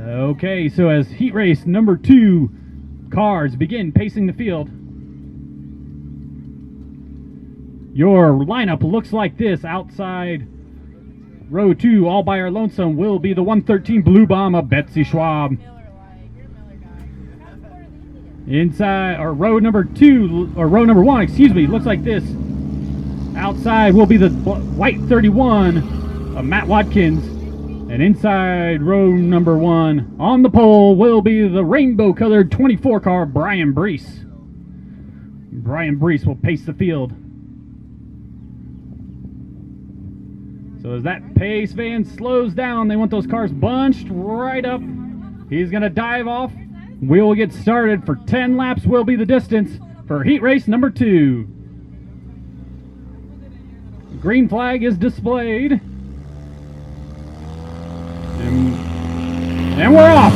Okay, so as heat race number 2 cars begin pacing the field, your lineup looks like this. Outside row 2, all by our lonesome, will be the 113 Blue Bomb of Betsy Schwab. Inside, or row number 2, or row number 1, excuse me, looks like this. Outside will be the white 31 of Matt Watkins. And inside row number 1, on the pole, will be the rainbow-colored 24 car, Brian Brees. Brian Brees will pace the field. So as that pace van slows down, they want those cars bunched right up. He's going to dive off. We will get started. For 10 laps will be the distance for heat race number 2. The green flag is displayed. And we're off.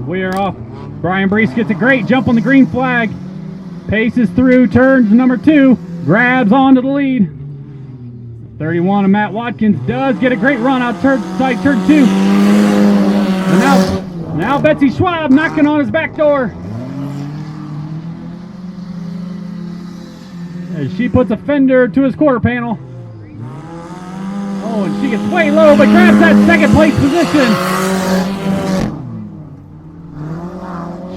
We're off. Brian Brees gets a great jump on the green flag. Paces through turns number 2. Grabs onto the lead. 31 of Matt Watkins does get a great run outside turn 2. And now Betsy Schwab knocking on his back door. As she puts a fender to his quarter panel. Oh, and she gets way low, but grabs that second place position.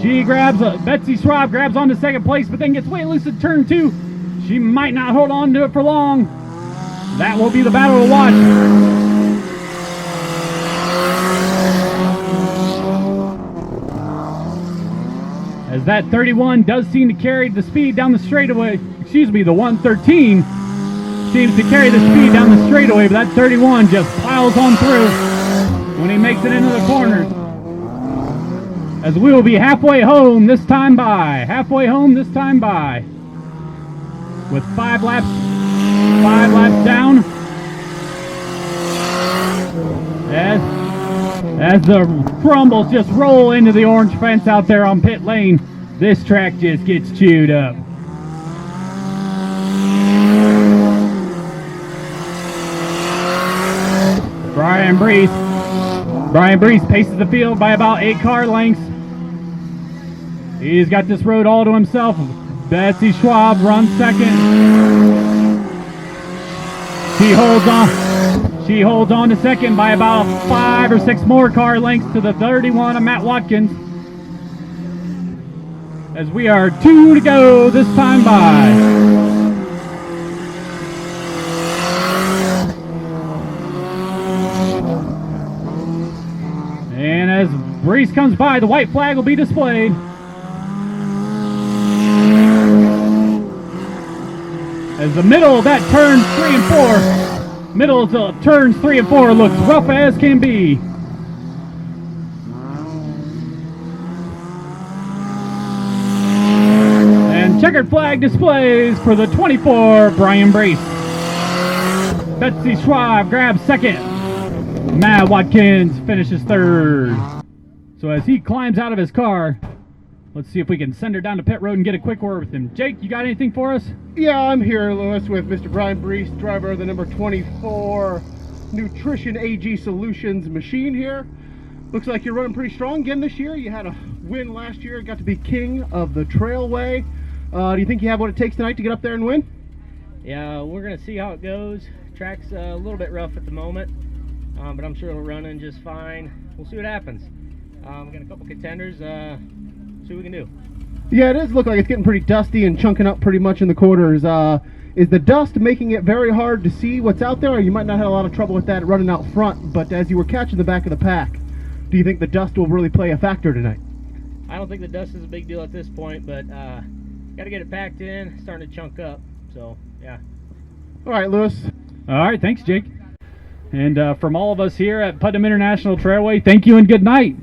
She grabs, Betsy Schwab grabs onto second place, but then gets way loose at turn 2. She might not hold on to it for long. That will be the battle to watch. As that 31 does seem to carry the speed down the straightaway, excuse me, the 113 seems to carry the speed down the straightaway, but that 31 just piles on through when he makes it into the corners. As we will be halfway home this time by. Halfway home this time by. With 5 laps down. As the crumbles just roll into the orange fence out there on pit lane, this track just gets chewed up. Brian Brees paces the field by about 8 car lengths. He's got this road all to himself. Betsy Schwab runs second. She holds on to second by about 5 or 6 more car lengths to the 31 of Matt Watkins. As we are 2 to go this time by. And as Brees comes by, the white flag will be displayed. As the middle of that turns 3 and 4, middle of the turns 3 and 4 looks rough as can be. And checkered flag displays for the 24, Brian Brees. Betsy Schwab grabs second. Matt Watkins finishes third. So as he climbs out of his car, let's see if we can send her down to pit road and get a quick word with him. Jake, you got anything for us? Yeah, I'm here, Lewis, with Mr. Brian Brees, driver of the number 24 Nutrition AG Solutions machine here. Looks like you're running pretty strong again this year. You had a win last year, got to be king of the Trailway. Do you think you have what it takes tonight to get up there and win? Yeah, we're going to see how it goes. Track's a little bit rough at the moment, but I'm sure it'll run in just fine. We'll see what happens. We got a couple contenders. See what we can do. Yeah, it does look like it's getting pretty dusty and chunking up pretty much in the corners. Is the dust making it very hard to see what's out there? Or you might not have a lot of trouble with that running out front, but as you were catching the back of the pack, do you think the dust will really play a factor tonight? I don't think the dust is a big deal at this point, but got to get it packed in. It's starting to chunk up, so yeah. All right, Lewis. All right, thanks, Jake. And from all of us here at Putnam International Trailway, thank you and good night.